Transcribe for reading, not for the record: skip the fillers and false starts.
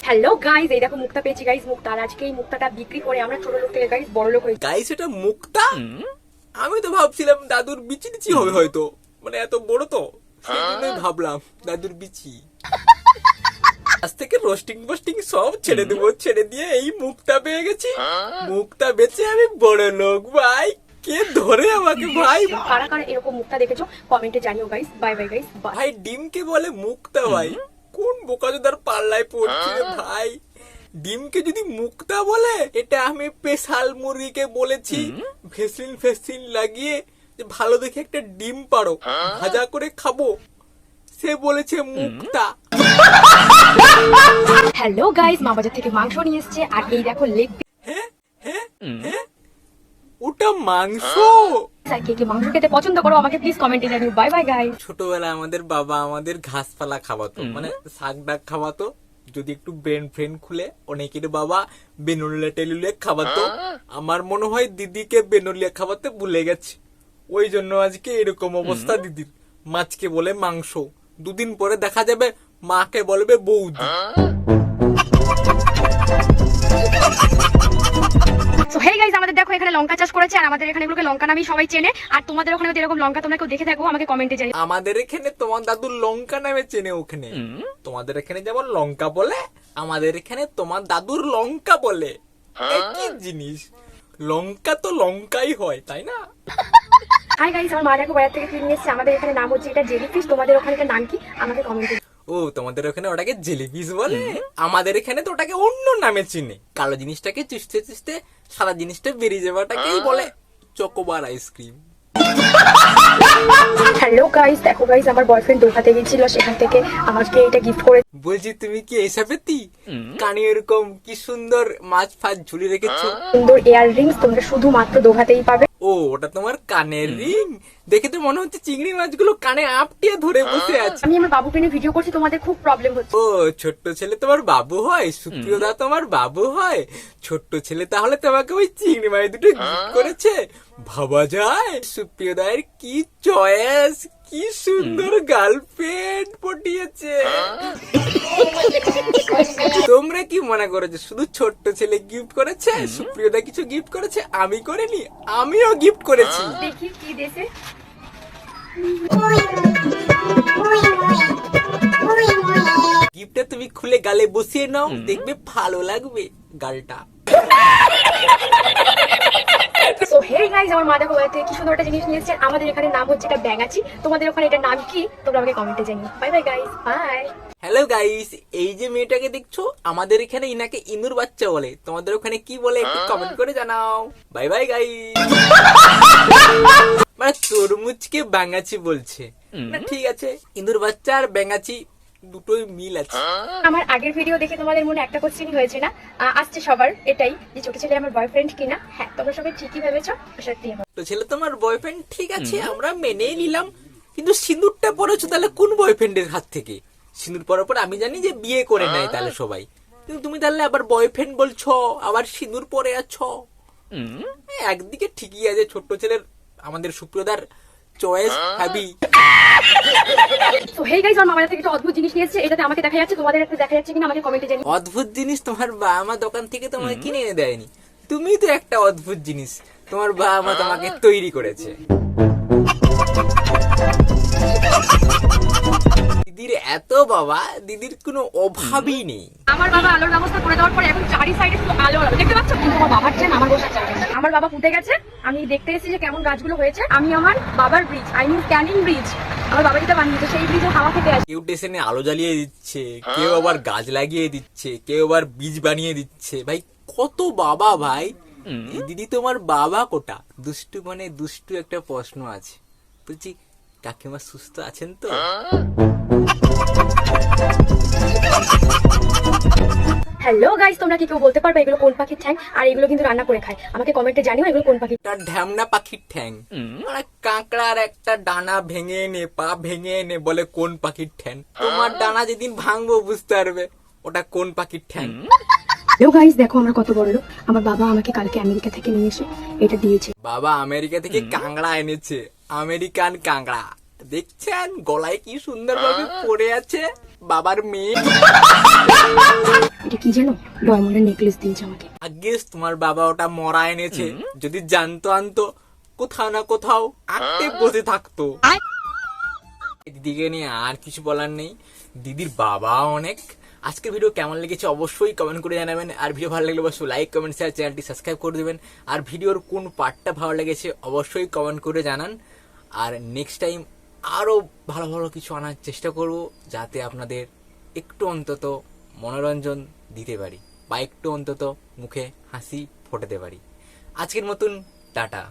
Hello guys, এই দেখো মুক্তা পেয়েছি গাইস। মুক্তা, আর আজকে এই মুক্তাটা বিক্রি করে আমরা ছোট লোক থেকে গাইস বড় লোক হয়েছি। গাইস এটা মুক্তা। আমি তো ভাবছিলাম দাদুর বিচি টিচি হবে হয়তো, মানে এত বড় তো সেই জন্যই ভাবলাম দাদুর বিচি। আজ থেকে রোস্টিং পোস্টিং সব ছেড়ে দেবো, ছেড়ে দিয়ে এই মুক্তা পেয়ে গেছি। মুক্তা বেচে আমি বড় লোক ভাই। কে ধরে আমাকে ভাই? কারা কারা এরকম মুক্তা দেখেছো কমেন্টে জানিও গাইস। By bye guys. ভাই ডিমকে বলে মুক্তা ভাই, কোন বোকাচোদার পাল্লায় পড়ছে রে ভাই? ডিমকে যদি মুক্তা বলে, এটা আমি স্পেশাল মুরগিকে বলেছি ভেসলিন লাগিয়ে যে ভালো দেখে একটা ডিম পারো ভাজা করে খাবো, সে বলেছে মুক্তা। হ্যালো গাইস, মা বাজার থেকে মাংস নিয়ে এসেছে, আর এই দেখো লেগ পিস। হ্যাঁ ওটা মাংস। আর কে কে মাংস খেতে পছন্দ করো আমাকে প্লিজ কমেন্টে জানিও। Bye bye guys. ছোটবেলায় আমাদের বাবা আমাদের ঘাসপালা খাওয়াতো, মানে শাক ডাক খাওয়াতো। যদি একটু ব্রেন ফ্রেন খুলে অনেকের বাবা বেনুলিয়া টেলুলিয়া খাওয়াতো। আমার মনে হয় দিদিকে বেনুলিয়া খাওয়াতে ভুলে গেছে, ওই জন্য আজকে এরকম অবস্থা দিদির। মাছকে বলে মাংস, দুদিন পরে দেখা যাবে মাকে বলবে বৌদি। সো হে গাইস, আমাদের দেখো এখানে লঙ্কা চাষ করেছে, আর আমাদের এখানে এগুলোকে লঙ্কা নামই সবাই চেনে। আর তোমাদের ওখানে যদি এরকম লঙ্কা তোমরা কেউ দেখে থাকো আমাকে কমেন্টে জানিও। আমাদের এখানে তোমার দাদুর লঙ্কা নামে চেনে ওখানে। তোমাদের এখানে যেমন লঙ্কা বলে, আমাদের এখানে তোমার দাদুর লঙ্কা বলে। একই জিনিস, লঙ্কা তো লঙ্কাই হয়, তাই না? হাই গাইস, আমার মা দেখো বাইরে থেকে কিনে এসেছে। আমাদের এখানে নাম হচ্ছে এটা জেলিফিশ। তোমাদের ওখানে নাম কি আমাকে কমেন্টে। ও তোমাদের ওখানে ওটাকে জেলিফিশ বলে, আমাদের এখানে তো ওটাকে অন্য নামে চিনে। কালো জিনিসটাকে চুষতে চুষতে সাদা জিনিসটা বেরিয়ে যাওয়াটাকেই বলে চকোবার আইসক্রিম। হ্যালো গাইস, দেখো গাইস আমার বয়ফ্রেন্ড দোকাতে গিয়েছিল, সেখান থেকে আমাকে এটা গিফট করে। বলছি তুমি কি এসবেতি কানে এরকম কি সুন্দর মাছ ফাছ ঝুলি রেখেছো? সুন্দর ইয়ার রিংস তোমরা শুধুমাত্র দোকাতেই পাবে। ও ওটা তোমার কানের রিং? দেখে তো মনে হচ্ছে চিংড়ি মাছগুলো কানে আপটিয়ে ধরে বসে আছে। আমি আমার বাবুকে নিয়ে ভিডিও করছি, তোমাদের খুব প্রবলেম হচ্ছে। ও ছোট্ট ছেলে তোমার বাবু হয়? সুপ্রিয় দা তোমার বাবু হয়? ছোট্ট ছেলে তাহলে তোমাকে ওই চিংড়ি মাছ দুটো গিফট করেছে? ভাবা যায় সুপ্রিয় দায়ের কি চয়েস, কি সুন্দর গার্লফ্রেন্ড পটিয়েছে। তোমরা কি মনে করেছো শুধু ছোট্ট ছেলে গিফট করেছে, সুপ্রিয় দা কিছু গিফট করেছে? আমি করিনি, আমিও গিফট করেছি। দেখি কি দেশে। গিফটটা তুমি খুলে গালে বসিয়ে নাও, দেখবে ভালো লাগবে গালটা। সো হে গাইস, আমার মা দেখো বাইরে থেকে কি সুন্দর একটা জিনিস নিয়ে এসেছে। আমাদের এখানে নাম হচ্ছে এটা ব্যাঙাচি। তোমাদের ওখানে এটার নাম কি তোমরা আমাকে কমেন্টে জানিও। Bye bye guys. Bye. Hello guys, এই যে মেয়েটাকে দেখছো আমাদের এখানে ইনাকে ইঁদুর বাচ্চা বলে। তোমাদের ওখানে কি বলে একটু কমেন্ট করে জানাও। By bye guys. মানে তরমুজকে ব্যাঙাচি বলছে না, ঠিক আছে, ইঁদুর বাচ্চা আর ব্যাঙাচি দুটোই মিল আছে। আমার আগের ভিডিও দেখে তোমাদের মনে একটা কোশ্চেন হয়েছে না, আসছে সবার এটাই যে ছোট ছেলে আমার বয়ফ্রেন্ড কিনা। হ্যাঁ, তোমরা সবাই ঠিকই ভেবেছো, সত্যি আমার। তো ছেলে তোমার বয়ফ্রেন্ড, ঠিক আছে আমরা মেনেই নিলাম, কিন্তু সিঁদুরটা পরেছো তাহলে কোন বয়ফ্রেন্ডের হাত থেকে? সিঁদুর পরার পর আমি জানি যে বিয়ে করে নেয় তাহলে সবাই, কিন্তু তুমি তাহলে আবার বয়ফ্রেন্ড বলছো, আবার সিঁদুর পরে আছো। একদিকে ঠিকই আছে, ছোট্ট ছেলের আমাদের সুপ্রদার choice heavy. So hey guys, আমার মামার থেকে একটা অদ্ভুত জিনিস নিয়ে এসেছে। এটাতে আমাকে দেখা যাচ্ছে, তোমাদের একটা দেখা যাচ্ছে কিনা আমাকে কমেন্টে জানিও। অদ্ভুত জিনিস তোমার বাবা মা দোকান থেকে তোমাকে কিনে এনে দেয়নি, তুমি তো একটা অদ্ভুত জিনিস তোমার বাবা মা তোমাকে তৈরি করেছে। দিদির এত বাবা, দিদির কোনো অভাবই নেই। আমার বাবা আলোর ব্যবস্থা করে দেওয়ার পরে এখন চারি সাইডে শুধু আলো আলো দেখতে পাচ্ছ, কিন্তু আমার বাবার চেন আমার বসার জায়গা নেই। আমার বাবা পুঁতে গেছে, আমি দেখতে এসেছি যে কেমন গাছগুলো হয়েছে। আমি আমার বাবার bridge, I mean Canning bridge, আমার বাবা যেটা বানিয়েছে সেই ব্রিজে হাওয়া খেতে আসি। কেউ স্টেশনে আলো জ্বালিয়ে দিচ্ছে, কেউ আবার গাছ লাগিয়ে দিচ্ছে, কেউ আবার বীজ বানিয়ে দিচ্ছে। ভাই কত বাবা ভাই। এই দিদি তোমার বাবা কোটা? দুষ্টু মানে দুষ্টু একটা প্রশ্ন আছে। বলছি কাকিমা সুস্থ আছেন তো? হ্যালো গাইস, তোমরা কি কেউ বলতে পারবে এগুলো কোন পাখির ঠ্যাং? আর এগুলো কিন্তু রান্না করে খায়, আমাকে কমেন্টে জানিও এগুলো কোন পাখি। তার ঢ্যামনা পাখির ঠ্যাং। মানে কাঁকড়ার একটা ডানা ভেঙে এনে, পা ভেঙে এনে বলে কোন পাখির ঠ্যাং। তোমার ডানা যেদিন ভাঙবো বুঝতে পারবে ওটা কোন পাখির ঠ্যাং। হ্যালো গাইস, দেখো আমরা কত বড় লোক। আমার বাবা আমাকে কালকে আমেরিকা থেকে নিয়ে এসে এটা দিয়েছে। বাবা আমেরিকা থেকে কাঁকড়া এনেছে, আমেরিকান কাঁকড়া। দেখছেন গলায় কি সুন্দর ভাবে পড়ে আছে বাবার মেয়ে। এটা কি যেন ডায়মন্ডের নেকলেস দিয়েছে আমাকে। আজ্ঞেস তোমার বাবা ওটা মরা এনেছে, যদি জানতো আনতো কোথাও না কোথাও আটকে বসে থাকতো। দিদিকে নিয়ে আর কিছু বলার নেই, দিদির বাবা অনেক। আজকের ভিডিও কেমন লেগেছে অবশ্যই কমেন্ট করে জানাবেন, আর ভিডিও ভালো লাগলে অবশ্যই লাইক কমেন্ট শেয়ার, চ্যানেলটি সাবস্ক্রাইব করে দেবেন। আর ভিডিওর কোন পার্টটা ভালো লেগেছে অবশ্যই কমেন্ট করে জানান। আর নেক্সট টাইম আরো ভালো ভালো কিছু আনার চেষ্টা করব, যাতে আপনাদের একটু অন্তত মনোরঞ্জন দিতে পারি বা একটু অন্তত মুখে হাসি ফোটাতে পারি। আজকের মতন টাটা।